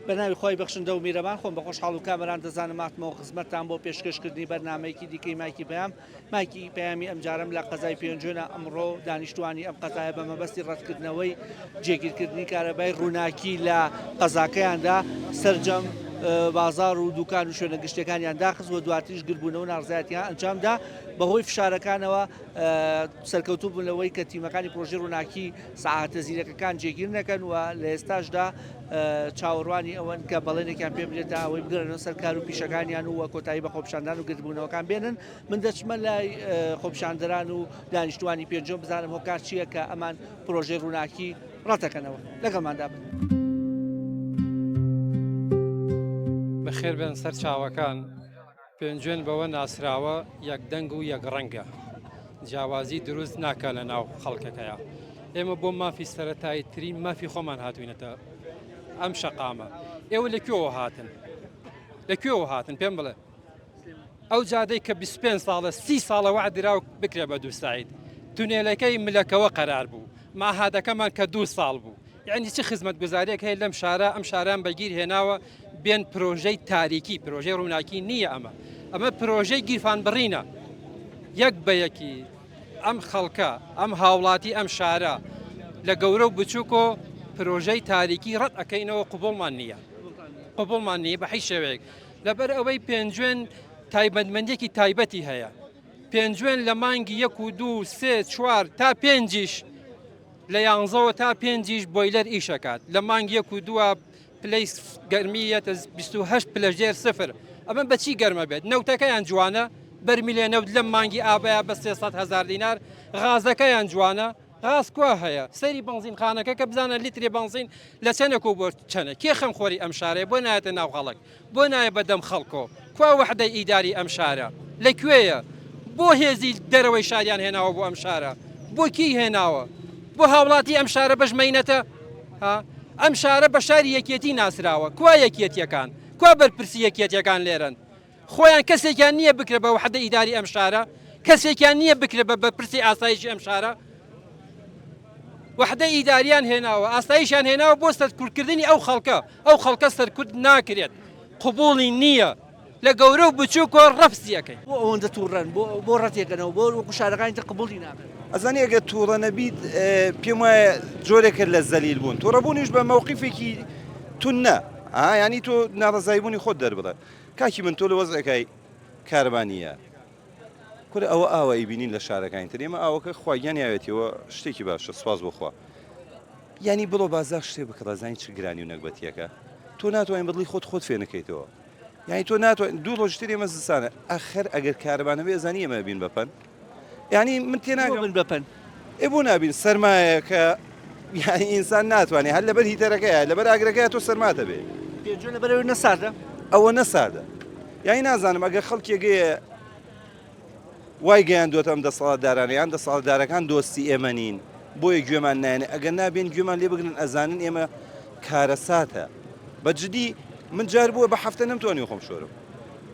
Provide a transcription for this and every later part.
بەناوی خۆی بەخشندە و میرەبان خۆم بە خۆشحاڵ و کامەران دەزانم ماتمەوە خزمەتتان بۆ پێشکەشکردنی بەرنامەیەکی دیکەی مایکی پەیام مایکی پەیامی ئەمجارم لە قەزای پێنجۆنە ئەمڕۆ دانیشتوانی ئەم قەزایە بە مەبەستی ڕەتکردنەوەی جێگیرکردنی کارەبای ڕووناکی لە قەزاکەیاندا سەرجەم بازار و دوکان و شوێنە گشتەکانیان داخست و دواتریش گربوونەوە ناڕزایەتیان ئەنجامدا بەهۆی فشارەکانەوە سەرکەوتوو بوونەوەی کە تیمەکانی پرۆژەی ڕووناکی سەعاتە زیرەکەکان جێگیر نەکەن و لە ئێستاشدا چاوەڕوانی ئەوەن کە بەڵێنێکیان پێ بدرێتە ئەوەی بگەڕێنەوە سەر کار و پیشەکانیان و کۆتایی بە خۆپیشاندان و گرتبوونەوەکان بێنن من دەچمە لای خۆپیشاندەران و دانیشتوانی پێنجۆم بزانم هۆکار چییە کە ئەمان پرۆژەی ڕووناکی ڕەتەکەنەوە لەگەڵماندا بن. بەخێر بێن سەر چاوەکان پێنجێن بەوە ناسراوە یەک دەنگ و یەک ڕەنگە جیاوازی دروست ناکە لە ناو خەڵکەکەیە. ئێمە بۆ مافی سەرەتایی ترین مافی خۆمان هاتوینەتە ئەم شەقامە. ئێوە لەکوێوە هاتن؟ لەکوێوە هاتن پێم بڵێ؟ ئەو جادەی کە 25 ساڵە 30 ساڵە وعدرا و بکرێ بە دوو ساعید تونێلەکەی ملەکەوە قەرار بوو ماهادەکەمان کە 2 ساڵ بوو. یعنی چی خزمەت گوزاریەک هەیە لەم شارە ئەم شاران بەگیر هێناوە بێن پرۆژەی تاریکی پرۆژەی ڕووناکی نییە ئەمە پرۆژەی گیرفان بڕینە یەک بە یەکی ئەم خەڵکە ئەم هاوڵاتی ئەم شارە لە گەورە و بچووکۆ پرۆژەی تاریکی ڕەت ئەەکەینەوە قوبوڵمان نییە بە حی شێوەیەک لەبەر ئەوەی پێنجێن تایبەتمەندێکی تایبەتی هەیە پێنجێن لە مانگی 1 و 2 3 4 تا 5 لە 11 تا 5 بۆیلەر ئیشەکات لە مانگی 1 و 2 پلیس گەرمیەتە 28 پلەژێر سفر ئەمە بەچی گەرمە بێت نەوتەکەیان جوانە بەرمیلێ نەوت لەم مانگی ئابەیە بە 300,000 دینار غازەکەیان جوانە غاز کوا هەیە سەری بنزین خانەکە کە بزانە لیتری بنزین لە چەنێکۆ بۆ چەنە کێ خەمخۆری ئەم شارێ بۆ نایەتە ناو خەڵک بۆ نایە بەدەم خەڵکۆ کوا وەحدەی ئیداری ئەم شارە لەکوێیە بۆ هێزی دەرەوەی شاریان هێناوە بۆ ئەم شارە بۆ کی هێناوە بۆ هاوڵاتی ئەم شارە بەژمەینەتە ئەم شارە بە شاری یەکێتی ناسراوە کوا یەکێتیەکان کوا بەرپرسی یەکێتیەکان لێرن خۆیان کەسێکیان نییە بکرێ بە وحدە ئیداری ئەم شارە کەسێکیان نییە بکرێ بە بەرپرسی ئاسایشی ئەم شارە وحدە ئیداریان هێناوە ئاسایشیان هێناوە بۆ سەرکوردکردنی ئەو خەڵکە سەرکورد ناکرێت قبوڵی نییە لە گەورە و بچووکۆ ڕەفسیەکەی بۆ ئەوەندە تووڕەن بۆ ڕەتێکەنەوە بۆ وەکو شارەکانی تر قبوڵی ناکەن ئەزانی ئەگە تووڕە نەبیت پێم وایە جۆرێکە لە زەلیل بوون تووڕەبوونیش بە مەوقیفێکی تونە ینی تۆ ناڕزایبوونی خۆت دەربڵێ کاکی من تۆ لە وەزعەکەی کاربانیە کورە ئەوە ئاوایی بینین لە شارەکانی تر ئێمە ئاوەکە خواگیان یاوێتەوە شتێکی باشە سواز بۆخوا ینی بڵۆ بازار شتێ بکە ڕزانی چ گرانی و نەکبەتیەکە تۆ ناتوانین بڵی خۆت فێ نەکەیتەوە یعنی تۆ ناتوانین دوو ڕۆژتر ئێمە زستانە ئەخەر ئەگەر کارەبانە بێ زانی ئێمە بین بەپەن یعنی من تێناگەم بەپەن بۆ نابین سەرمایە کە یعنی ئینسان ناتوانێت هەر لەبەر هیتەرەکەیە لەبەر ئاگرەکەی تۆ سەرماتە بێ پێنجۆ لەبەرەوەی نەساردە ئەوە نەساردە یعنی نازانم ئەگەر خەڵکێگەیە وای گەیاندوێتە ئەم دەسەڵاتدارانیان دەسەڵاتدارەکان دۆستی ئێمە نین بۆیە گوێمان نایێنێ ئەگەر نابێن گوێمان لێ بگرن ئەزانن ئێمە کارە ساتە بەجددی من جار بووە بە هەفتە نەمتوانی خۆم شۆرم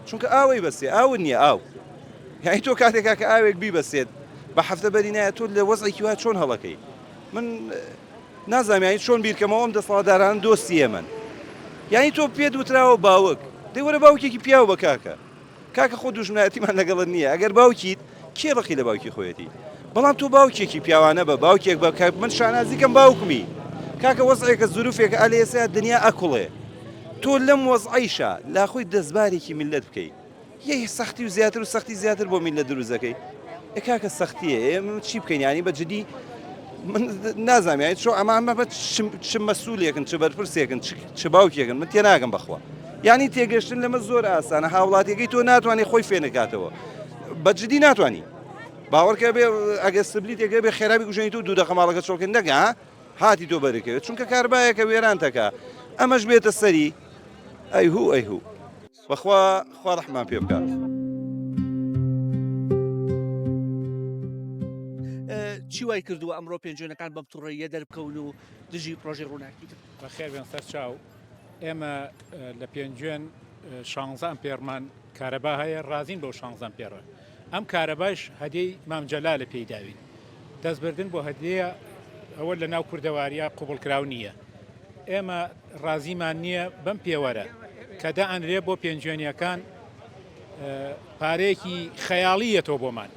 چونکە ئاوەی بەسێ ئاون نییە ئاو یعنی تۆ کاتێکا کە ئاوێک بیبەسێت بە هەفتە بەری نایە تۆ لە وەزعێکی وا چۆن هەڵەکەی من نازانانی چۆن بیرکەمەوە ئەم دەسەڵاتداران دۆستی ئێمەن یعنی تۆ پێ دووتراوە باوک دەی وەرە باوکێکی پیاو بە کاکە خۆ دوژمنایەتیمان لەگەڵت نییە ئەگەر باوکیت کێ ڕقی لە باوکی خۆیەتی بەڵام تۆ باوکێکی پیاوانە بە باوکێک بە من شانازیکەم باوکمی کاکە وەزعێکە زروفێکە ئالێسا دنیا ئەکوڵێ تۆ لەم وەزعیشە لاخۆی دەستبارێکی میلەت بکەیت یە سەختی و زیاتر و سەختی زیاتر بۆ میلەت دروستەکەی کاکە سەختیە ئێمە چی بکەین ینی بەجددی من نازانیت چۆ ئەمە بە چ مەسوولێکن چ بەرپرسێکن چ باوکێکن من تێناگەم بەخوا ینی تێگەشتن لەمە زۆر ئاسانە هاوڵاتیەکەی تۆ ناتوانێت خۆی فێ نکاتەوە بەجددی ناتوانانی باوەڕکە بێ ئەگە سبلی تێگە بێ خێرابی گوژێنیت و دوو دەقەماڵەکە چۆڵکن نەگا هاتی تۆ بەرەکەوێت چونکە کاربایەکە وێرانتەکە ئەمەش بێتە سەری ئەیهوو بەخوا خوا ڕەحمان پێ بکات. چی وای کردووە ئەمڕۆ پێنجۆنەکان بەم تووڕەیە دەربکەون و دژی پرۆژەی ڕووناکی بەخێر بێن سەر چاو ئێمە لە پێنجێن 16 ئەمپێرمان کارەبا هەیە ڕازین بەو 16 ئەمپێرە ئەم کارەباش هەدیەی مامجەلا لە پێیداوین دەستبردن بۆ هەدیە ئەوە لە ناو کوردەواریە قوبڵکراو نییە ئێمە ڕازیمان نییە بەم پێوەرە کە دائەنرێ بۆ پێنجێنیەکان پارەیەکی خەیاڵیەتەوە بۆمان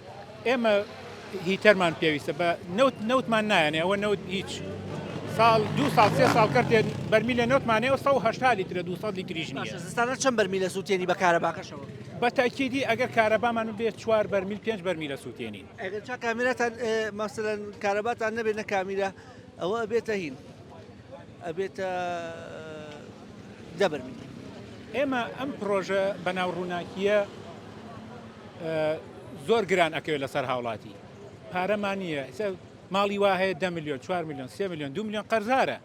ئێمە هیتەرمان پێویستە بە نەوتمان نایەنێ ئەوە نەوت هیچ ساڵ دو ساڵ سێ ساڵ کردێت بەرمیلە نەوتمانەوە 180 لیترە 200 لیتریش نییە زستانە چەند بەرمیلە سووتێنی بە کارەباکەشەوە بە تاکیدی ئەگەر کارەبامان بێت 4 بەرمیل 5 بەرمیلە سووتێنین ئەگەر چا کامێرەتان مەسەلەن کارەباتان نەبێت نە کامیرە ئەوە ئەبێتە هین ئەبێتە دەبەرمی ئێمە ئەم پرۆژە بەناو ڕووناکیە زۆر گران ئەکەوێت لەسەر هاوڵاتی پارەمان نییە ماڵی وا هەیە 10 میلیۆن 4 میلیۆن 3 میلیۆن 2 میلیۆن قەرزارە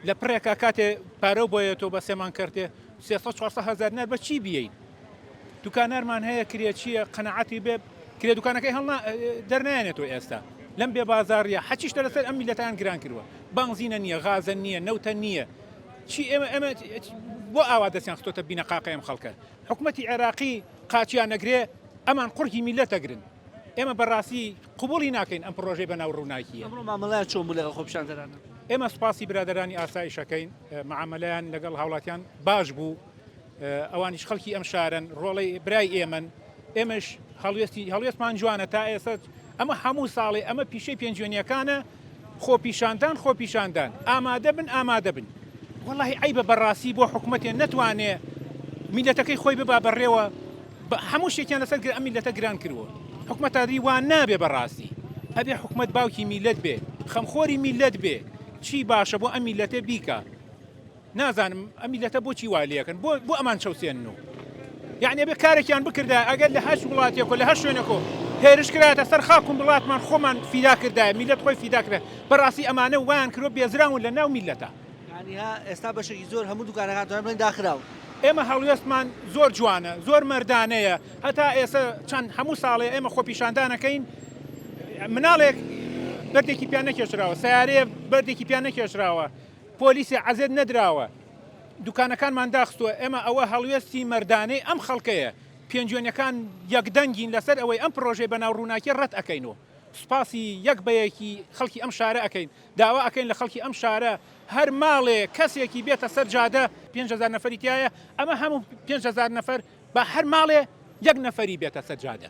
لە پڕێکا کاتێ پارە بۆیەتەوە بە سێمان کردێ 300 هزار نەر بە چی بیین دوکانەرمان هەیە کرێ چییە قەنەعەتی بێ کرێ دوکانەکەی هەڵ دەرنایەنێتەوە ئێستا لەم بێ بازاڕیە حەچیشتە لەسەر ئەم میلەتان گران کردووە بانزینە نییە غازە نییە نەوتە نییە چی ئێمە بۆ ئاوا دەستیان خستۆتە بینە قاقەیەم خەڵکە حکوومەتی عێراقی قاچیان نەگرێ ئەمان قورکی میلەتەگرن ئێمە بەڕاستی قوبوڵی ناکەین ئەم پرۆژەی بەناو ڕووناکیە ئەمڕۆ مامەڵایان چۆن بوو لەگەڵ خۆپیشاندەرانە ئێمە سوپاسی برادەرانی ئاسایشەکەین معاملەیان لەگەڵ هاوڵاتیان باش بوو ئەوانیش خەڵکی ئەم شارن ڕۆڵی برای ئێمن ئێمەش هەڵوێستمان جوانە تا ئێستا ئەمە هەموو ساڵێ ئەمە پیشەی پێنجێنیەکانە خۆپیشاندان ئامادە بن وەڵاهی عیبە بەڕاستی بۆ حکوومەتێن نەتوانێ میلەتەکەی خۆی ببا بەڕێوە هەموو شتێکیان لەسەر ئەم میلەتە گران کردووە حکوومەتاری وان نابێ بەڕاستی ئەبێ حکوومەت باوکی میلەت بێ خەمخۆری میلەت بێ چی باشە بۆ ئەم میلەتە بیکە نازانم ئەم میلەتە بۆچی والیەکەن بۆ ئەمان چەوسێن و یعنی بێ کارێکیان بکردا ئەگەر لە هەش وڵاتێک و لە هەر شوێنێکۆ هێرش کراتە سەر خاکم وڵاتمان خۆمان فیدا کردای میلەت خۆی فیدا کرد بەڕاستی ئەمانە وایان کردوە بێزراون لە ناو میلەتە ینیها ئێستا بەشێکی زۆر هەموو دوکانەکان بڵێن داخراون ئێمە هەڵوێستمان زۆر جوانە زۆر مەردانەیە هەتا ئێستا چەند هەموو ساڵێ ئێمە خۆپیشاندانەکەین مناڵێک بەردێکی پیان نەکێشراوە سیارەیە بەردێکی پیان نەکێشراوە پۆلیسی عەزێت نەدراوە دوکانەکانمان داخستووە ئێمە ئەوە هەڵوێستی مەردانەی ئەم خەڵکەیە پێنجێنەکان یەکدەنگین لەسەر ئەوەی ئەم پرۆژەی بەناو ڕووناکی ڕەت ئەەکەینەوە سوپاسی یەک بەیەکی خەڵکی ئەم شارە ئەەکەین داوا ئەەکەین لە خەڵکی ئەم شارە هەر ماڵێ کەسێکی بێتە سەر جادە 5,000 نەفەری تایە ئەمە هەموو 5,000 نەفەر بە هەر ماڵێ یەک نەفەری بێتە سەر جادە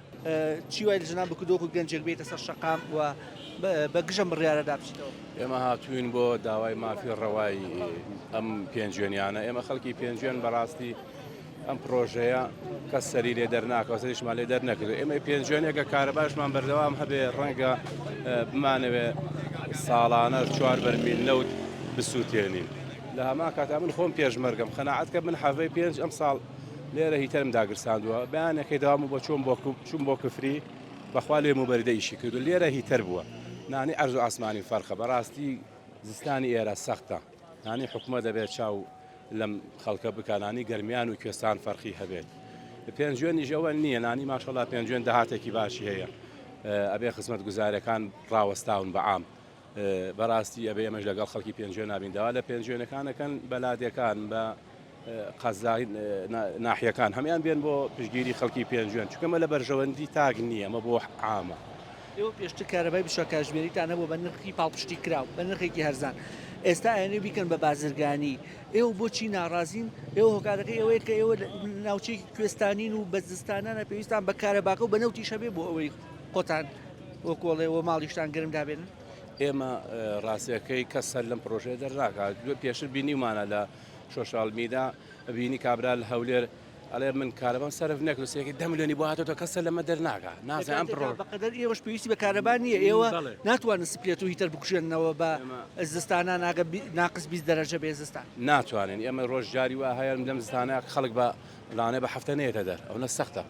چی وای لە ژنان بکردۆ و گەنجێک بێتە سەر شەقام و بە گژەم بڕیارە دابچیتەوە ئێمە هاتوین بۆ داوای مافی ڕەوای ئەم پێنجێنیانە ئێمە خەڵکی پێنجێن بەڕاستی ئەم پرۆژەیە کەس سەری لێ دەرناکە سەریشمان لێ دەرنەکرد ئێمە پێنجێنێکە کارە باشمان بەردەوام هەبێ ڕەنگە بمانەوێ ساڵانە 4 بەرمیل نەوت بسووتێنین لە هەما کاتا من خۆم پێشمەرگەم خەناعەت کە من حەڤەی 5 ئەم ساڵ لێرە هیتەرم داگرساندووە بەیانەکەی داوام بۆ چوون بۆ کفری بەخوا لێم و بەردە ئیشی کردو لێرە هیتەر بووە نانی ئەرز و ئاسمانی فەرخە بەڕاستی زستانی ئێرە سەختە نانی حکومە دەبێت چاو لەم خەڵکە بکانانی گەرمیان و کوێستان فەرخی هەبێت پێنجێنیش ئەوە نییە نانی ماشەڵا پێنجێن دەهاتێکی باشی هەیە ئەبێ خزمەت گوزارەکان ڕاوەستاون بەعام بەڕاستی ئەبێ ئەمەش لەگەڵ خەڵکی پێنجێن نابینەوە لە پێنجێنەکانەکەن بەلادەکان بە قەزای ناحیەکان هەمیان بێن بۆ پشگیری خەڵکی پێنجێن چکەمە لە بەرژەوەندی تاگ نییە ئەمە بۆ عامە ئێوە پێشتر کارەبای بشە کاتژمێریتانە بۆ بە نرخی پاڵپشتی کراو بە نرخێکی هەرزان ئێستا ئەیانێ بیکەن بە بازرگانی ئێوە بۆچی ناڕازین ئێوە هۆکارەکەی ئەوەیە کە ئێوە ناوچەی کوێستانین و بەزستانانە پێویستان بە کارەباکە و بە نەوتی شەبێ بۆ ئەوەی خۆتان وە کۆڵێەوە ماڵیشتان گەرم دابێنن ئێمە ڕاستیەکەی کەس سەر لەم پرۆژەیە دەرناکات پێشتر بینیمانە لە سۆشال میدیا بینی کابرا لە هەولێر ئەڵێ من کارەبام سەرف نەکرد سێکی 10 میلیۆنی بۆ هاتۆتە کەسە لەمە دەرناکات نازانم ئەم پرۆژە بەقەدەر ئێوەش پێویستی بە کارەبان نییە ئێوە ناتوانن سپلێت و هیتەر بکوژێنەوە بە زستانە ناقص 20 دەرەجە بێ زستان ناتوانین ئێمە ڕۆژ جاری وا هەیە لەم زستانەیە خەڵک بە لانێ بە هەفتە نێتە دەر ئەو نە سەختە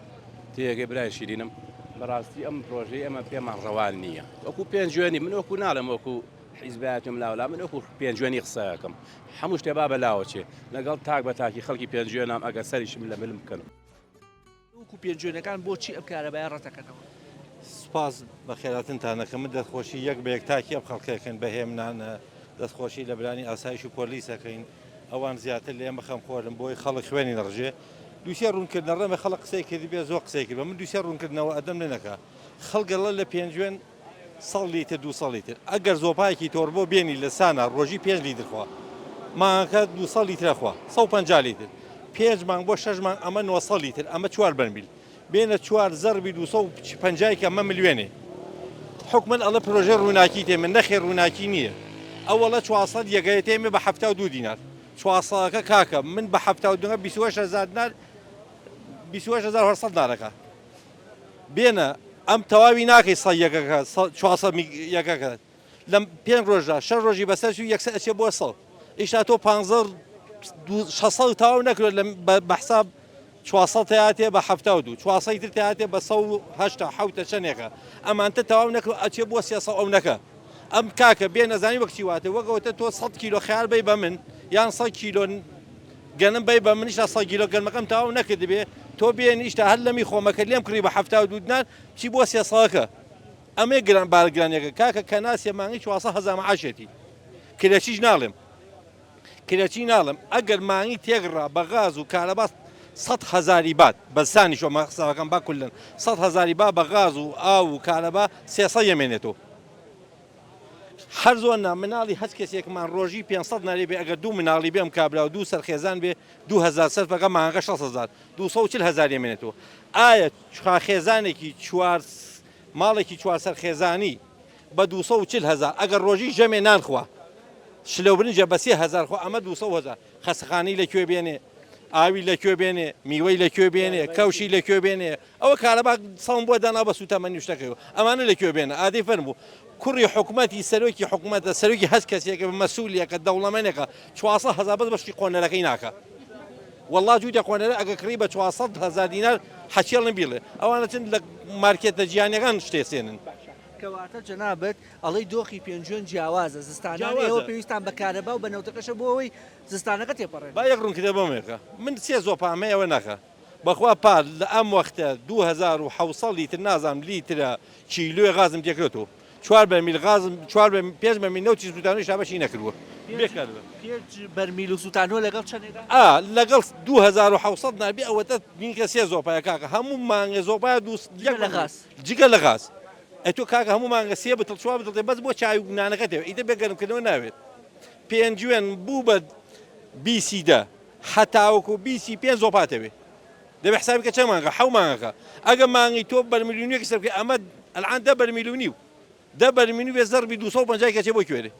تێگەی برای شیرینم بەڕاستی ئەم پرۆژەی ئەمە پێمان ڕەوان نییە وەکو پێنجێنی من وەکو ناڵم وەکو حیزباتم لاولا من وەکو پێنجێنی قسەکەم هەموو شتێ با بەلاوەچێ لەگەڵ تاک بە تاکی خەڵکی پێنجێنام ئەگە سەریشم لە ملم بکەن وەکو پێنجێنەکان بۆچی ئەم کارەبایە ڕەتەکەنەوە سپاس بە خێراتنتانەکە من دەستخۆشی یەک بە یەک تاکی ئەم خەڵکەکەن بەهێمنانە دەستخۆشی لە برانی ئاسایش و پۆلیسەکەین ئەوان زیاتر لە ئێمە خەمخۆرن بۆی خەڵک خوێنی نەڕژێ دووسێ ڕوونکردنە ڕێمە خەڵک قسەی کردی بێ زۆر قسەی کرد بە من دووسێ ڕوونکردنەوە ئەدەم لێ نەکا خەڵگەڵە لە پێنجێن 100 لیتر 200 لیتر ئەگەر زۆپایەکی تۆر بۆ بێنی لە سانە ڕۆژی 5 لیتر خوا مانگەکە 200 لیترە خوا 150 لیتر پێنج مانگ بۆ 6 مانگ ئەمە 900 لیتر ئەمە 4 بەرمیل بێنە 4 زەربی 250 کە ئەمە ملیێنێ حکومت ئەڵە پرۆژە ڕووناکی تێ من نەخێ ڕووناکی نییە ئەوەڵە 400 یەگەیە تێمێ بە 72 دینار 400کە کاکە من بە 72 28,000 دینار 28,800 دارەکە بێنە ئەم تەواوی ناکەی سە یەکەکە 400 یەکەکە لەم 5 ڕۆژە 6 ڕۆژی بەسەر یەکسە ئەچێ بۆ سەڵ ئیشتا تۆ 600 تاوا نەکرێت لە بەحساب 400 تاتێ بە 72 400 تر تاتێ بە 180 چەندێکە ئەمانتە تەواو نەکرێت ئەچێ بۆ 300 ئەو نەکە ئەم کاکە بێ نەزانی وەکچی واتە وەگەوتە تۆ 100 کیلۆ خیال بی بە من یان 100 کیلۆ گەنم بی بە منیشتا 100 کیلۆ گەنمەکەم تاوا نەکرد بێ تۆ بێن ئیشتا هەر لەمی خۆمەکە لێم کڕی بە 72 دینار چی بۆ 300کە ئەمێ گران بارگرانیەکە کاکە کە ناسیە مانگی 400,000 معاشێتی کرێکیش ناڵێم کرێکی ناڵم ئەگەر مانگی تێگڕا بە غاز و کارەباس 100,000 بات بەسانی شۆ مەقساوەکەم با کولن 100,000 با بە غاز و ئاو و کارەبا 300 یەمێنێتەوە هەر زۆر مناڵی هەچ کەسێکمان ڕۆژی 500 نارێ بێ ئەگەر دوو مناڵی بێم کابرا و دوو سەرخێزان بێ 2000 سەرفەکە مانگە 6,000 240,000 یەمێنێتەوە ئایا خێزانێکی ماڵێکی 4 سەرخێزانی بە 240,000 ئەگەر ڕۆژی ژەمێ نانخوا شلە برنجە بە 3,000 خۆ ئەمە 200,000 خەسەخانی لەکوێ بێنێ ئاوی لەکوێ بێنێ میوەی لەکوێ بێنێ کەوشی لەکوێ بێنێ ئەوە کارەبا سەڵم بۆ دانا بە سوتەمەنی شتەکەەوە ئەمانە لەکوێ بێنە ئادەی فەرموو کوڕی حکوومەتی سەرۆکی حکوومەتە سەرۆکی هەست کەسێکە مەسوولیەکە دەوڵەمەنێکە 400,000 بەس بەشتی قۆنەرەکەی ناکە والله جوودە قۆنەرە ئەگە کڕی بە 400,000 دینار حەچێڵن بیڵێ ئەوانە چند لە مارکێتە جیهانیەکان شتێسێنن کەواتە جەنابەت ئەڵەی دۆخی پێنجۆن جیاوازە زستانەوە ئێوە پێویستان بە کارەبا و بە نەوتەکەشە بۆ ئەوەی زستانەکە تێپەڕێن با یەک ڕوونکردە بۆمێکە من سێ زۆپامەیەوە نەکە بەخوا پار لە ئەم وەختە 2700 لیتر نازانم لیترە کیلۆی غازم تێکرێتەوە 4 بەرمیل غازم 5 بەرمیل نەوتی سووتانەوەی شابەشی نەکردووە بەرمیل و سووتانەوە لەگەڵ چەندێدا لەگەڵ 2700 نابی ئەوەتە بینکە سێ زۆپایە کاکە هەموو مانگە زۆپایە لە غاز جگە لە غاز ئەتۆ کاکە هەموو مانگە سێ بتڵ چوار بتڵێ بەس بۆ چاوی نانەکە دەوێت ئیدە بێگەرمکردنەوە ناوێت پێنجوێن بوو بە بیسیدا هەتاوەکو بیسی پێنج زۆپاتەوێ دەبێ حسابی کە چەند مانگە حەو مانگەکە ئەگە مانگی تۆ بەرمیلیونیەکی سەرکە ئەمە ئەلعان 10 بەرمیلیونی و 10 بەرمیلی بێ زەربی 250 کەچێ بۆ کوێرێ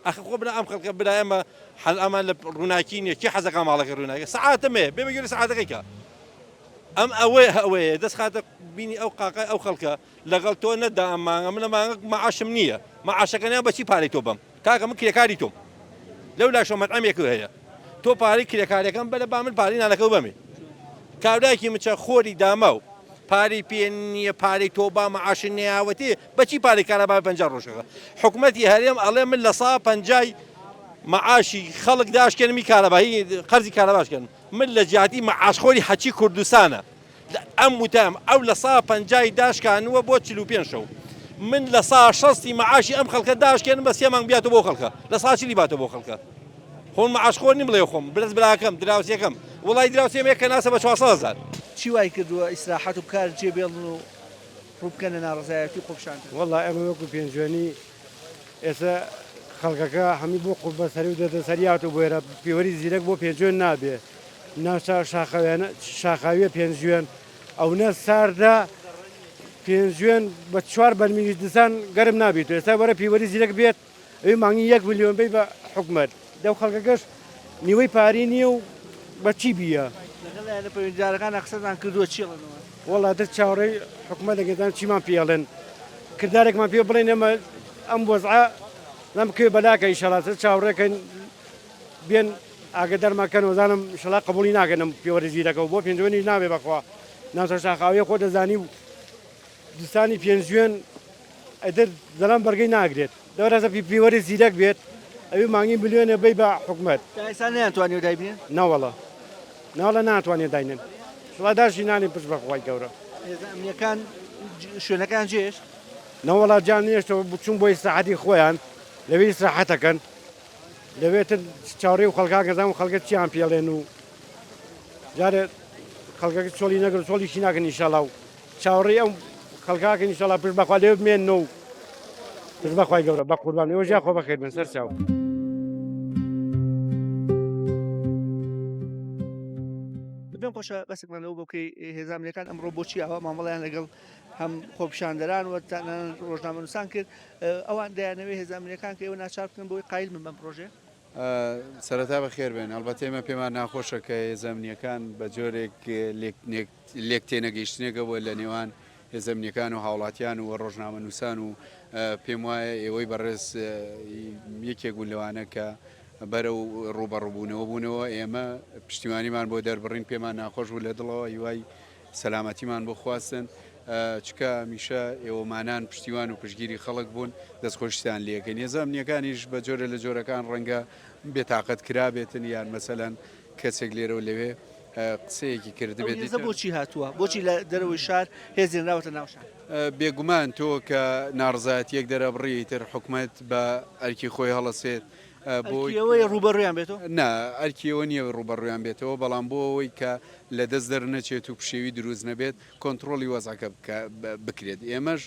ئەخ خۆ بنا ئەم خەڵکە برا ئێمە حەل ئەمان لە ڕووناکی نییە کی حەزەکە ماڵەکە ڕووناکە سەعاتەمێ بێ بەگوێرە سەعاتەکەی کە ئەم ئەوەیە دەست خاتە بینی ئەو قاقای ئەو خەڵکە لەگەڵ تۆ نەدا ئەم مانگە من لە مانگە مەعاشم نییە مەعاشەکەنیان بەچی پارەی تۆ بم کاکە من کرێکاری تۆم لەو لاشۆ مەطعەمێک هەیە تۆ پارەی کرێکاریەکەم بەلە با من پارەی نانەکە بەمێ کابرایەکی مچە خۆری داما و پارەی پێ نییە پارەی تۆ با مەعاش نێیاوەتێ بەچی پارەی کارەبا 50 ڕۆژەکە حکوومەتی هەرێم ئەڵێ من لە 150 معاشی خەڵک داشکێنمی کارەبایی قەرزی کارەباشکەن من لە جیاتی مەعاشخۆری حەچی کوردستانە ئەم وتام ئەو لە 150 داشکانوە بۆ 45 شەو من لە 160 معاشی ئەم خەڵکە داشکێن بە 3 مانگ بیاتە بۆ خەڵکە لە 100 باتە بۆ خەڵکە خۆم مەعاشخۆر نیم بڵێ خۆم برز براکەم دراوسێکم وڵای دراوسێمێک کە ناسە بە 400,000 چی وای کردووە ئیسراحەت و بکار جێبێڵن و ڕووبکەنە ناڕزایەتی خۆپشاندن والله ئەمە وەکو پێنجوێنی ئێستا خەڵکەکە هەمی بۆ قوڵ بەسەری و دەدە سەریات و بۆێرە پیوەری زیرەک بۆ پێنجوێن نابێ ناوچە شاخاویە پێنجوێن ئەو نە ساردا پێنجوێن بە 4 بەرمیلی دسان گەرم نابێت ئێستا وەرە پیوەری زیرەک بێت ئەوی مانگی 1 میلیۆن بی بە حکومەت دەو خەڵکەکەش نیوەی پاری نییە و بەچی بیە لەگەڵ پەیوەندیدارەکان قسەتان کردووە چیڵنەوە وڵا دەست چاوەڕێی حکومەتەکەتان چیمان پێڵێن کردارێکمان پێ بڵێن ئەمە ئەم وەزعە لەم کوێ بەلاکە ئیشەڵاتە چاوەڕێکەن بێن ئاگدەرمەکەن وەزانم شڵا قبولی ناکەنم پێوەری زیرەکەەوە بۆ پێنجوێنی نابێ بەخوا ناوچە شاخاویە خۆ دەزانی و دستانی پێنجوێن ئەدر دەڵام بەرگەی ناگرێت دەوەرەزە پیوەری زیرەک بێت ئەوی مانگی ملیۆنە بی بە حکومەت ئێستا نەیانتوانێت دایبێن ناوەڵە ناوڵە ناتوانێت داینن شڵاداشی نانی پشت بەخوای گەورە ئەمنیەکان شوێنەکان جێش نەوەڵات جان نیشتەوە بچوون بۆی ساعەتی خۆیان لەوەی ساحەتەکەن لەوێتن چاوەڕێ و خەڵکا گەزان و خەڵکە چیان پێڵێن و جارێ خەڵکەکە چۆلی نەگەر چۆلیشی ناکەن ئیشەڵا و چاوەڕێ ئەم خەڵکاکەن ئیشەڵا پشت بەخوا لێ بمێنەوە پشت بەخوای گەورە بە قوربان ئێوە ژیا خۆ بەخێر بن سەر چاو پێم خۆشە بەسێکمانەوە بۆکەی هێزانەکان ئەمڕۆ بۆچی ئەوە مامەڵیان لەگەڵ هەم خۆپیشاندەران و ڕۆژنامە نووسان کرد ئەوان دەیانەوەی هێزانەکان کە ئێوە ناچار بکەن بۆی قایل من بەم پرۆژێ سەرەتا بە خێر بێن ئەلبەتە ئێمە پێمان ناخۆشە کە هێزانیەکان بە جۆرێک لێک تێنەگەیشتنێکە بۆ لە نێوان هێزەمنیەکان و هاوڵاتیان و ڕۆژنامە نووسان و پێم وایە ئێوەی بەڕێز یەکێک بوون لەوانە کە بەرە و ڕوبەڕووبوونەوە بوونەوە ئێمە پشتیوانیمان بۆ دەربڕین پێمان ناخۆش بوو لە دڵەوە هیوای سەلامەتیمان بۆ خواستن چکە میشە ئێوەمانان پشتیوان و پشگیری خەڵک بوون دەستخۆشیان لەکەن هێزانیەکانیش بە جۆرە لە جۆرەکان ڕەنگە بێتاقەت کرابێتن یان مەسەلەن کەسێک لێرە و لەوێ قسەیەکی کردبێت بۆچی هاتووە بۆچی لە دەرەوەی شار هێزیێنراوەتە ناوشان بێگومان تۆ کە ناڕزایەتیەک دەرەبڕی تر حکومت بە ئەرکی خۆی هەڵەسێت بۆەوەی ڕوبەڕویان بێتەوە نا ئەرکیەوە نییە ڕوبەڕویان بێتەوە بەڵام بۆ ئەوەی کە لە دەست دەرنەچێت و پشێوی دروست نەبێت کۆنتترۆلی وەزعکە بکرێت ئێمەش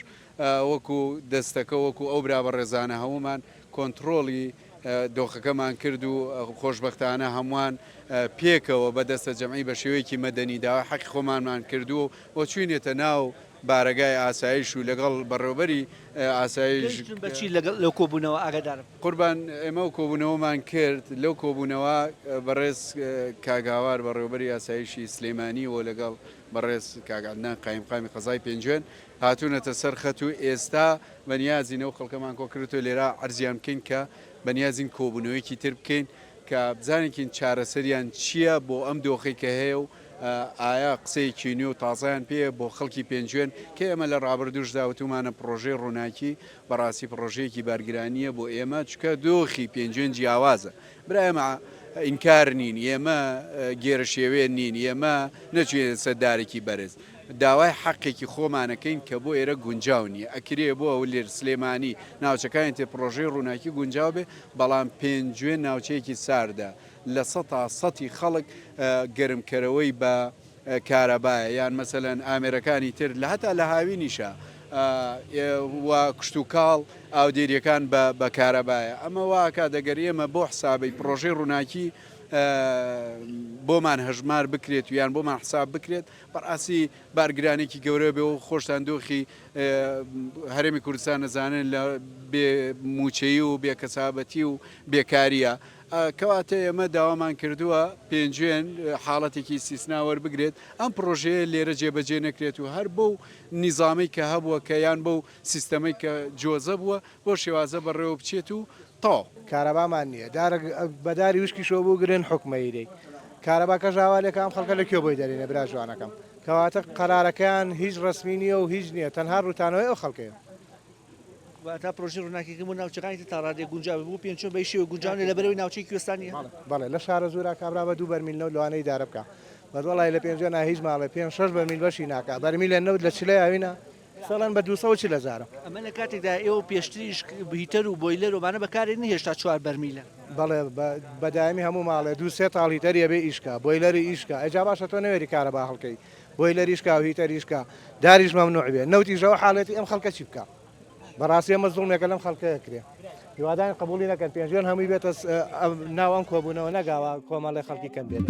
وەکو دەستەکە وەکو ئەو برا بە ڕێزانە هەمومان کۆنتترۆلی دۆخەکەمان کرد و خۆشببختانە هەمووان پێکەوە بەدەستە جەمعی بە شێوەیەکی مەدەنیداوە حەقی خۆمانمان کردووە بۆ چوینێتە ناو بارەگای ئاسایش و لەگەڵ بەڕێوەبەری ئاسایش بەچی لەو کۆبوونەوە ئاگدارم قوربان ئێمە و کۆبوونەوەمان کرد لەو کۆبوونەوە بەڕێز کاگاوار بەڕێوەبەری ئاسایشی سلێمانی و لەگەڵ بەڕێز کاگادنا قایمقامی قەزای پێنجێن هاتوونەتە سەر خەت و ئێستا بەنیازینەوە خەڵکەمان کۆکردەوە لێرە ئەرزیان بکەین کە بەنیازین کۆبوونەوەیکی تر بکەین کە بزانێکین چارەسەریان چییە بۆ ئەم دۆخی کە هەیە و ئایا قسەیەکی نوێ و تازایان پێ بۆ خەڵکی پێنجێن کە ئێمە لە ڕابردوشدا وتومانە پرۆژەی ڕووناکی بەڕاستی پرۆژەیەکی بارگرانیە بۆ ئێمە چکە دۆخی پێنجێن جیاوازە برایمە ئینکار نین ئێمە گێرە شێوێ نین ئێمە نەچێت سەردارێکی بەرز داوای حەقێکی خۆمانەکەین کە بۆ ئێرە گونجاو نیە ئەکرێ بۆ ئەو لێر سلێمانی ناوچەکانی تێ پرۆژەی ڕووناکی گونجاو بێ بەڵام پێنجێن ناوچەیەکی ساردا لە سەتی خەڵک گەرمکەرەوەی بە کارەبایە یان مەسەلەن ئامێرەکانی تر لە هەتا لە هاوینیشە و کشت و کاڵ ئاودێریەکان بە کارەبایە ئەمە واکە دەگەر ئێمە بۆ حسابی پرۆژەی ڕووناکی بۆمان هەژمار بکرێت و یان بۆمان حساب بکرێت بەڕاستی بارگرانێکی گەورە بێ و خۆشتان دۆخی هەرێمی کوردستان نەزانن لە بێموچەیی و بێکەسابەتی و بێکاریە کەواتە ئێمە داوامان کردووە پێنجێن حاڵەتێکی سیسنا وەربگرێت ئەم پرۆژەیە لێرە جێبەجێ نەکرێت و هەر بەو نیزامی کە هەبووە کە یان بەو سیستەمەی کە جۆزە بووە بۆ شێوازە بەڕێوە بچێت و تا کارەبامان نییە بەداری وشکی شۆ بوو گرن حکومەیرێک کارەباکە ژاوالێکە ئەم خەڵکە لەکوێ بۆی دەرێنە برا جوانەکەم کەواتە قەرارەکەیان هیچ ڕسمی نییە و هیچ نییە تەنها ڕوتانەوەی ئەو خەڵکەیە تا پرۆژی ڕووناکیەکەم و ناوچەکانی تا ڕادێ گونجاو بوو پێنجۆ بە شێوە گونجاونێ لە بەرەوەی ناوچەی کوێستانیە بەڵێ لە شارە زۆرا کابرا بە 2 بەرمیلەوە لەوانەی دارە بکە بەدوڵای لە پێنجێ نا هیچ ماڵێ 5-6 بەرمیل بەشی ناکە بەرمیلە نەوت لە چلای ئاوینە سەڵەن بە 200 لە زارە ئەمە لە کاتێکدا ئێوە پێشتریش هیتەر و بۆیلەر ومانە بەکارێنی هێشتا 4 بەرمیلە بەڵێ بەدایمی هەموو ماڵێ 2-3 تاڵ هیتەریە بێ ئیشکا بۆیلەری ئیشکا ئەجا باشە تۆ نەوێری کارە با هەڵکەی بۆیلەریشکا و هیتەریشکا داریش مەمنوع بێ نەوتیژەوە حاڵەتی ئەم خەڵکە چی بکە بەڕاستی ئەمە زوڵمێکە لەم خەڵکەیە کرێ هیوادان قبولی نەکەن پێنجێن هەمووی بێتە ناو ئەم کۆبوونەوە نەگاوە کۆمەڵی خەڵکی کەم بێت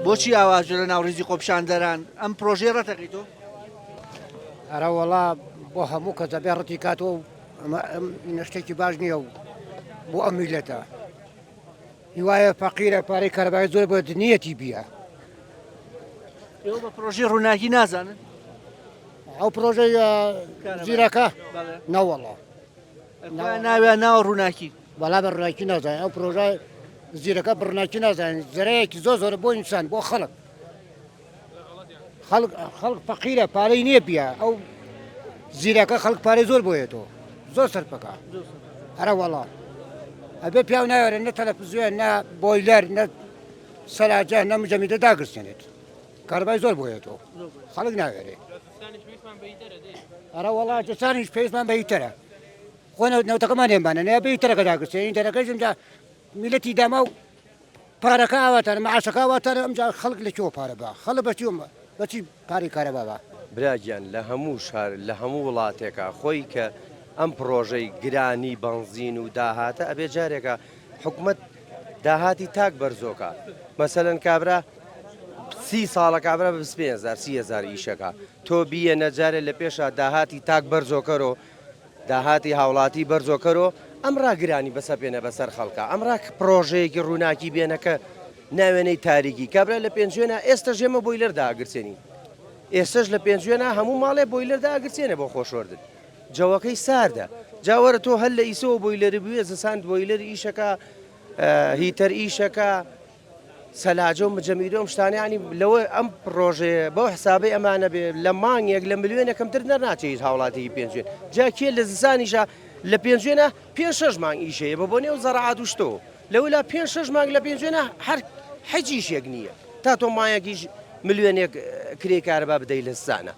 بۆچی ئاوازە لە ناوڕێزی خۆپیشاندەران ئەم پرۆژەی ڕەتەقیتۆ ئەرە وەڵا بۆ هەموو کە دەبێ ڕەتی کاتەوە نشتێکی باش نییە و بۆ ئەم میلەتە هیوایە فەقیرە پارەی کارەبای زۆر بۆ دنیەتی بیە ئێوە بە پرۆژەی ڕووناکی نازانن ئەو پرۆژەی زیرەکە نەوەڵا ناویان ناوە ڕووناکی وەڵا بە ڕووناکی نازانین ئەو پرۆژای زیرەکە بڕناکی نازانین زەرەیەکی زۆر بۆ ئینسان بۆ خەڵک فەقیرە پارەی نییە بیە ئەو زیرەکە خەڵک پارەی زۆر بۆیێتەوە زۆر سەرپەکە هەرە وەڵا ئەبێ پیاو ناوێرە نە تەلەڤیزیۆن نە بۆیلەر نە سەلاجە نە مجەمیدە داگرسێنێت کارەبای زۆر بۆیێتەوە خەڵک ناوێرێ ئەرە وەڵا جستانیش پێویستمان بە هیتەرە خۆ نەوتەکەمان هێمانە نەیە بە هیتەرەکە داگرسێن هیتەرەکەش ئەمجا میلەتی داما و پارەکە ئاواتانە مەعاشەکە ئاواتانە ئەمجا خەڵک لەکوێوە پارە بە خەڵک بەچی پارەی کارەبا بە براگیان لە هەموو شار لە هەموو وڵاتێکە خۆی کە ئەم پرۆژەی گرانی بنزین و داهاتە ئەبێ جارێکە حکوومەت داهاتی تاک بەرزۆکە مەسەلەن کابرا 30 ساڵە کابرا بە 25,000 ئیشەکە تۆ بیە نەجارێت لە پێشە داهاتی تاک بەرزۆکەرۆ داهاتی هاوڵاتی بەرزۆکەرۆ ئەم ڕاگرانی بەسە پێێنە بەسەر خەڵکە ئەمڕا پرۆژەیەکی ڕووناکی بێنەکە ناوێنەی تاریکی کابرا لە پێنجێنە ئێستا ژێمە بۆیلەردا ئاگرچێنی ئێستش لە پێنجێنە هەموو ماڵێ بۆیلەردا ئاگرچێنە بۆ خۆشوەردن جەوەکەی ساردە جاوەرە تۆ هەل لە ئیسەوە بۆیلەری بوێ زستان بۆیلەر ئیشەکە هیتەر ئیشەکە سەلاجە و مجەمیرۆم شتانیانی لەوە ئەم پرۆژێ بەو حسابی ئەمانە بێ لە مانگێک لە ملیۆنە کەمتر نەناچێت هاوڵاتی پێنجێن جاکێ لە زستانیشە لە پێنجێنە 5-6 مانگ ئیشەیە بە بۆ نێو زەڕعات و شتۆ لەولا 5-6 مانگ لە پێنجێنە هەر حەجیشێک نییە تا تۆ مایەکیش ملیۆنێک کرێ کارەبا بدەی لە زستانە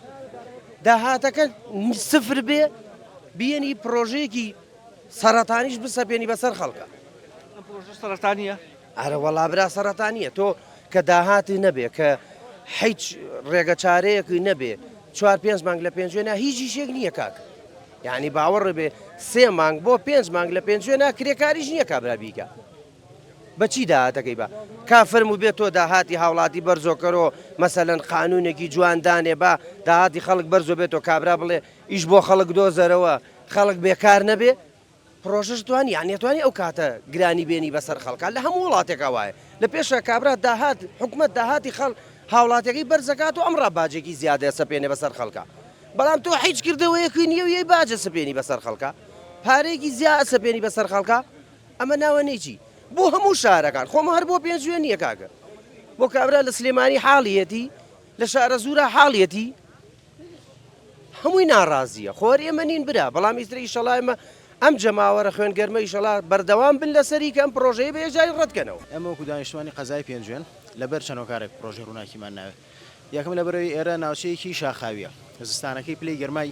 داهاتەکە سفر بێ بیەنی پرۆژەیەکی سەرەتانیش بسەپێنی بەسەر خەڵکە ئەم پرۆژە سەرەتانیە ئەرە وەڵابرا سەرەتانیە تۆ کە داهاتی نەبێ کە هیچ ڕێگە چارەیەکی نەبێ 4-5 مانگ لە پێنجێنە هیچی شێک نییە کاک یعنی باوەڕ بێ 3 مانگ بۆ 5 مانگ لە پێنجێنە کرێکاریش نییە کابرا بیکە بەچی داهاتەکەی بە کافرم و بێت تۆ داهاتی هاوڵاتی بەرزۆکەرۆ مەسەلەن قانونێکی جواندانێ بە داهاتی خەڵک بەرزۆ بێتەوە کابرا بڵێ ئیش بۆ خەڵک دۆزەرەوە خەڵک بێکار نەبێ پرۆژەش توانی یانێتوانی ئەو کاتە گرانی بێنی بەسەر خەڵکە لە هەموو وڵاتێکا وایە لە پێشە کابرا داهات حکومت داهاتی خەڵ هاوڵاتەکەی بەرزەکات و ئەمڕا باجێکی زیادە سەپێنێ بەسەر خەڵکە بەڵام تۆ هیچ کردەوەیەکی نییە و یەی باجە سپێنی بەسەر خەڵکە پارێکی زیاد سەپێنی بەسەر خەڵکە ئەمە ناوەنێکی بۆ هەموو شارەکان خۆمە هەر بۆ پێنجوێ نییە کاگە بۆ کابرا لە سلێمانی حاڵیەتی لە شارە زورە حاڵیەتی هەمووی ناڕازیە خۆر ئێمە نین برا بەڵام ئیتر ئیشەڵا ئێمە ئەم جەماوەرە خوێنگەرمە ئیشەڵا بەردەوام بن لەسەری کە ئەم پرۆژەیە بێژاری ڕەتکەنەوە ئەمە وەکو دانیشتوانی قەزای پێنجوێن لەبەر چەند کارێک پرۆژە ڕووناکیمان ناوێت یەکەم لەبەرەوەی ئێرە ناوچەیەکی شاخاویە زستانەکەی پلەی گەرمای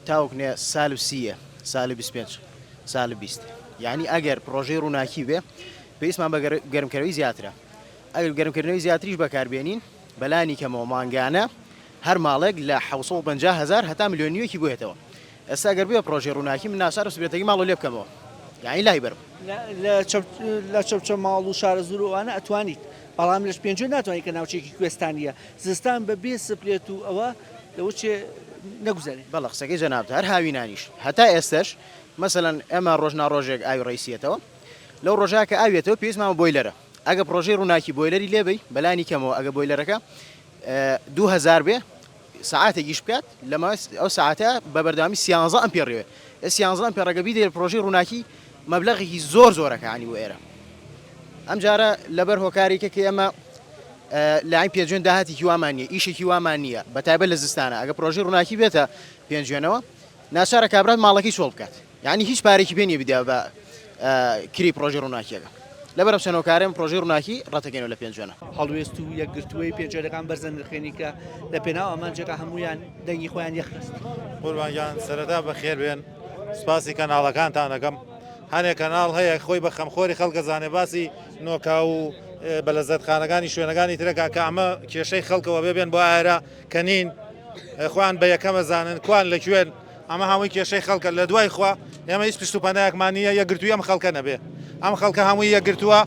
تاوکنێ سال و 30 سالی 25 سالی 20 یعنی ئەگەر پرۆژەی ڕووناکی بێ پێویستمان بە گەرمکردنەوەی زیاترە ئەگەر گەرمکردنەوەی زیاتریش بەکاربێنین بەلانی کەمەوە مانگانە هەر ماڵێک لە 750,000 هەتا ملیۆنیەکی بێتەوە ئێستا گەر بێ پرۆژەی ڕووناکی من ناچارە سبێتەکەی ماڵ لێ بکەمەوە یعنی لای بەرم لە چەپچە ماڵ و شارە زورۆوانە ئەتوانیت بەڵام لەش پێنجێ ناتوانانی کە ناوچێکی کوێستانیە زستان بە بێ سپلێت و ئەوە لەوچێ نەگوزارێت بەڵە قسەکەی جەنابتە هەر هاوینانیش هەتا ئێستش مەسەلەن ئێمە ڕۆژنا ڕۆژێک ئاوی ڕیسیەتەوە لەو ڕۆژا کە ئاوێتەوە پێویستمانە بۆیلەرە ئەگە پرۆژەی ڕووناکی بۆیلەری لێبی بەلانی کەمەوە ئەگە بۆیلەرەکە 2000 بێ ساعاتێکیش بکات لەمە ئەو ساعاتە بە بەردامی 13 ئەمپێڕێ 13 ئەمپێڕەکە بیدێ پرۆژەی ڕووناکی مەبلەغێکی زۆرەکە عنی و ئێرە ئەم جارە لەبەر هۆکارێکە کە ئێمە لاین پێنجێن داهاتی وامانە ئیشێکی وامان نییە بەتایبەت لە زستانە ئەگە پرۆژەی ڕووناکی بێتە پێنجێنەوە ناچارە کابرات ماڵەکەی سۆڵ بکات یعنی هیچ پارێکی پێنیە بدە بە کری پرۆژەی ڕووناکیەکە لەبەرم چەنۆکارم پرۆژەی ڕووناکی ڕەتەکەینەوە لە پێنجێنە هەڵوێست و یەکگرتووەی پێنجێرەکان بەرزە نرخێنی کە لە پێناو ئەمانجەکە هەمویان دەنگی خۆیان یەخست قوربانیان سەرەتا بەخێر بێن سپاسی کەناڵەکانتان دەکەم هەنێک کەناڵ هەیە خۆی بە خەمخۆری خەڵکە زانێ باسی نۆکا و بەلەزەتخانەکانی شوێنەکانی ترەکە کە ئەمە کێشەی خەڵکەوە ببێن بۆ ئاێرە کەنین خوان بە یەکەمە زانن کوان لەکوێن ئەمە هەمووی کێشەی خەڵکە لە دوای خوا ئێمە هیچ پشت و پەنایەکمانە یەکگرتووی ئەم خەڵکە نەبێ ئەم خەڵکە هەمووی یەکگرتووە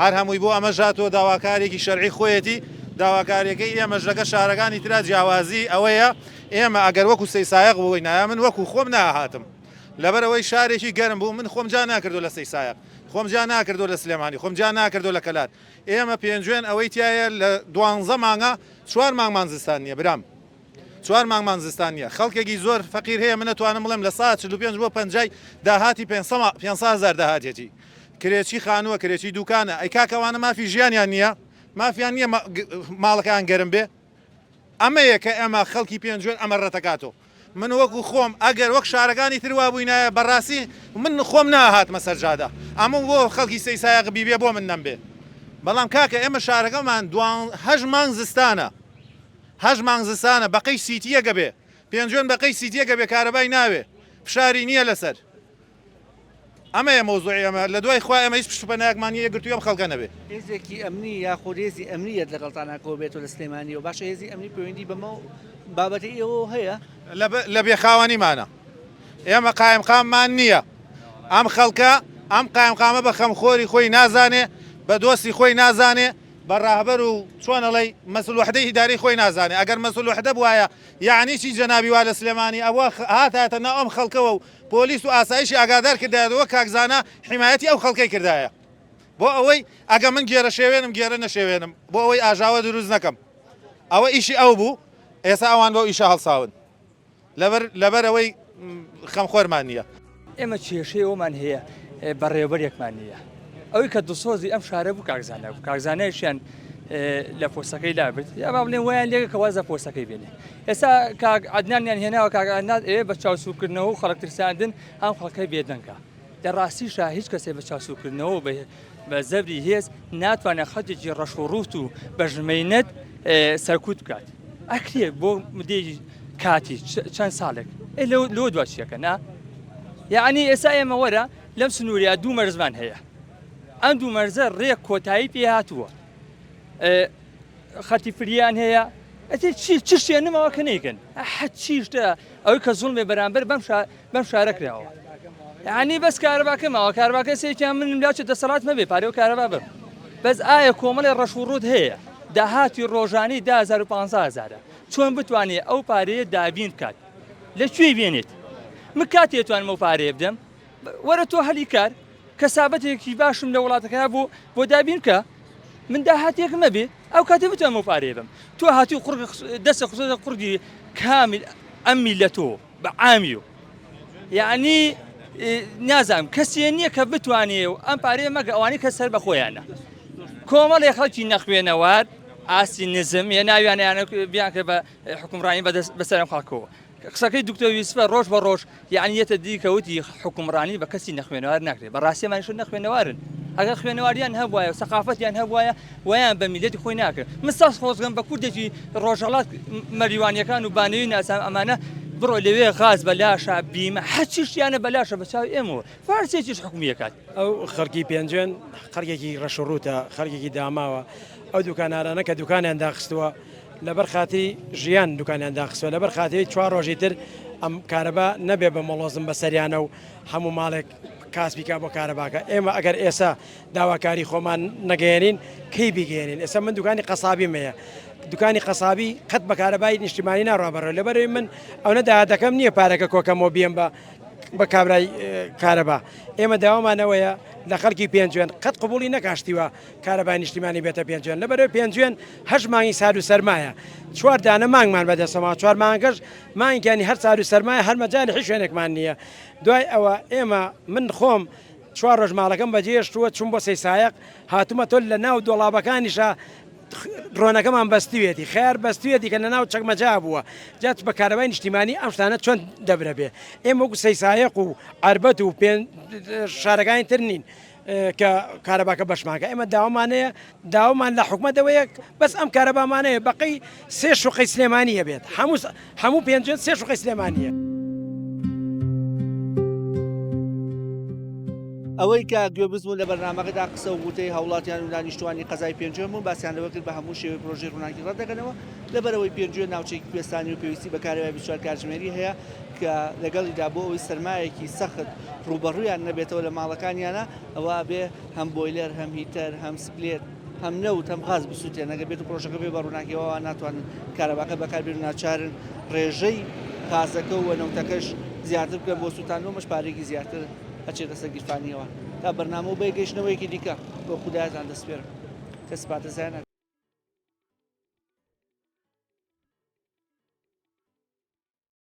هەر هەمووی بۆ ئەمە ژاتۆ داواکارێکی شەرعی خۆیەتی داواکاریەکەی ئێمە ژەکە شارەکانی ترا جیاوازی ئەوەیە ئێمە ئەگەر وەکو سەی سایق بووی نایە من وەکو خۆم ناهاتم لەبەرەوەی شارێکی گەرم بوو من خۆم جا ناکردو لە سەی سایق خۆم جا ناکردو لە سلێمانی خۆم جا ناکردو لە کەلات ئێمە پێنجوێن ئەوەی تایە لە 12 مانگە 4 مانگمان زستان نیە برام 4 مانگمان زستان نیە خەڵکێکی زۆر فەقیر هەیە من نەتوانم بڵێم لە 145 بۆ 50 داهاتی 500,000 داهاتێتی کرێکی خانووە کرێکی دوکانە ئەی کاکەوانە مافی ژیانیان نییە مافیان نییە ماڵەکان گەرم بێ ئەمەیە کە ئێمە خەڵکی پێنجوێن ئەمە ڕەتەکاتەوە من وەکو خۆم ئەگەر وەک شارەکانی تروا بووینایە بەڕاستی من خۆم ناهات مەسەرجادا ئەمە بۆ خەڵکی سەی سایق بیبێ بۆ من نەمبێ بەڵام کاکە ئێمە شارەکەمان 8 مانگ زستانە 8 مانگ زستانە بەقەی سیتیە گەبێ پێنجوێن بەقەی سیتیە گەبێ کارەبای ناوێ فشاری نییە لەسەر ئەمەیە مۆزوعی ئەمە لە دوای خوا ئەمە هیچ پشتپەنایەکمانی یەکگرتووی ئەم خەڵکە نەبێ هێزێکی ئەمنی یاخود هێزی ئەمنیەت لەگەڵتانەکەەوە بێتەوە لە سلێمانیەوە باشە هێزی ئەمنی پەیوەندی بەمە بابەتی ئێوە هەیە لە بێخاوانیمانە ئێمە قایمقاممان نییە ئەم خەڵکە ئەم قایمقامە بە خەمخۆری خۆی نازانێ بە دۆستی خۆی نازانێ بە ڕاهبەر و چۆنەڵی مەسول وحدەی هیداری خۆی نازانێ ئەگەر مەسول وحدە بواە یعنی چی جەنابی وا لە سلێمانی ئەوە هاتایەتە ناو ئەم خەڵکەوە و پۆلیس و ئاسایشی ئاگادار کردایەوە کاکزانە حیمایەتی ئەو خەڵکەی کردایە بۆ ئەوەی ئەگە من گێرە شێوێنم گێرە نەشێوێنم بۆ ئەوەی ئاژاوە دروست نەکەم ئەوە ئیشی ئەو بوو ئێستا ئەوان بۆ ئیشە هەڵساون لەبەر ئەوەی خەمخۆرمان نییە ئێمە کێشەیەوەمان هەیە بەڕێوەبەرێکمان نییە ئەوەی کە دڵسۆزی ئەم شارە بوو کاکزانە بوو کاکزانەیەشیان لە پۆستەکەی لابرد یا با بڵێن وایان لێگە کە وازە پۆستەکەی بێنێ ئێستا کاک عەدنانیان هێناوە کاک عەدنان بە چاوسوکردنەوە و خەڵک ترساندن ئەم خەڵکەی بێدەنگە دەڕاستیشە هیچ کەسێ بە چاوسوکردنەوە بە زەبری هێز ناتوانێت خەڵکێکی ڕەشوڕوت و بەژمەینەت سەرکوت بکات ئەکرێ بۆ مدەی کاتی چەند ساڵێک لۆ دوچیەکە نا یعنی ئێستا ئێمە وەرە لەم سنووریا دوو مەرزمان هەیە ئەم دوو مەرزە ڕێک کۆتایی پێ هاتووە خەتی فریان هەیە چ شتێنمەوە کە نەیکەن چی شتە ئەوەی کە زوڵمێ بەرامبەر بەم شارە کراوە یعنی بەس کارەباکەمەوە کارەباکە سێکیان من لاچ دەسەڵات مەبێ پارێ و کارەبا بم بەس ئایا کۆمەڵی ڕەشوڕوت هەیە داهاتی ڕۆژانی 1500 چۆن بتوانێت ئەو پارەیە دابین بکات لەکوێ بێنێت من کاتێتوانم ئەو پارەیە بدەم وەرە تۆ هەلی کار کەسابەتێکی باشم لە وڵاتەکە بۆ دابین کە من داهاتێکم مەبێ ئەو کاتێ بتوانم ئەو پارەیە بم تۆ هاتی دەستە قسە قوردی کامل ئەم میلەتۆ بە عامیۆ یعنی نازانم کەسێ نییە کە بتوانێ و ئەم پارەیە مەگە ئەوانەی کە سەر بەخۆیانە کۆمەڵێ خەڵکی نەخوێنەوار ئاسی نزم یا ناویانیانە بیان کرد بە حکومڕانی بەسەرم خەڵکەوە قسەکەی دکتۆر یوسفە ڕۆژ بە ڕۆژ یعنی یەتە دیکەوتی حکومڕانی بە کەسی نەخوێنەوار ناکرێت بەڕاستیمانیش نەخوێنەوارن ئەگەر خوێنەواریان هەبوایە و سەقافەتیان هەبوایە ویان بە میلەتی خۆی ناکرد من ساس خۆزگەم بە کوردێکی ڕۆژهەڵات مەریوانیەکان و بانەوی ناسام ئەمانە بڕۆ لەوێ غاز بەلاشە بیمە هەچیشتیانە بەلاشە بە چاوی ئێمەوە فارسێکیش حکومیەکات ئەو خەڵکی پێنجێن خەڵکێکی ڕەشوڕوتە خەڵکێکی داماوە ئەو دوکانارانە کە دوکانیان داخستووە لەبەر خاتی ژیان دوکانیان داخستووە لەبەر خاتی 4 ڕۆژی تر ئەم کارەبا نەبێ بە مەڵۆزم بەسەریانە و هەموو ماڵێک کاسبیکا بۆ کارەباکە ئێمە ئەگەر ئێستا داواکاری خۆمان نەگەێنین کەی بیگەێنین ئێستا من دوکانی قەسابی مەیە دوکانی قەسابی قەت بە کارەبای نیشتیمانی ناڕابەڕێ لەبەرەوەی من ئەو نەداهاتەکەم نییە پارەکە کۆکەمەوە بێم بە کابرای کارەبا ئێمە داوامانەوەیە لە خەڵکی پێنجێن قەت قبولی نەکاشتیوە کارەبای نیشتیمانی بێتە پێنجێن لەبەرەوەی پێنجێن هەش مانگی سار و سەرمایە 4 دانە مانگمان بەدەستەوە 4 مانگەش مانگیانی هەر سار و سەرمایە هەر مەجالی هیچ شوێنێکمان نییە دوای ئەوە ئێمە من خۆم 4 ڕۆژ ماڵەکەم بەجێشتووە چوون بۆ سەیسایەق هاتوومە تۆ لە ناو دۆڵابەکانیشە ڕۆنەکەمان بەستوێتی خێر بەستوێتی کە لە ناو چەکمەجا بووە جات بە کارەبای نیشتیمانی ئەم شتانە چۆن دەبرە بێ ئێمە وەکو سەیسایەق و عربەت و شارەکانی تر نین کە کارەباکە بەشماکە ئێمە داوامانەیە داوامان لە حکومەتەوەیە بەس ئەم کارەبامانەیە بەقی 3 شوقەی سلێمانیە بێت هەموو پێنجێن 3 شوقەی سلێمانیە ئەوەی کە گوێبزبوون لە بەرنامەکەدا قسە و وتەی هاوڵاتیان و دانیشتوانی قەزای پێنجێن بوون باسییان لەوە کرد بە هەموو شێوەی پرۆژەی ڕووناکی ڕەتدەکەنەوە لەبەرەوەی پێنجێن ناوچەیەکی کوێستانی و پێویستی بە کارەبای 24 کاتژمێری هەیە کە لەگەڵیدا بۆ ئەوەی سەرمایەکی سەخت ڕوبەڕوویان نەبێتەوە لە ماڵەکانیانە ئەوە بێ هەم بۆیلەر هەم هیتەر هەم سپلێت هەم نەوت هەم غاز بسووتێن ئەگە بێت و پرۆژەکە بێ بە ڕووناکیەوە ناتوانن کارەباکە بەکاربێن و ناچارن ڕێژەی غازەکە و نەوتەکەش زیاتر بکەن بۆ سووتانەوەمەش پارێکی زیاتر ئەچێتە سەر گیرفانیەوە تا بەرنامە و بەیگەیشتنەوەیەکی دیکە بۆ خودایەتان دەسپێرم کە سپاتە زیانەکە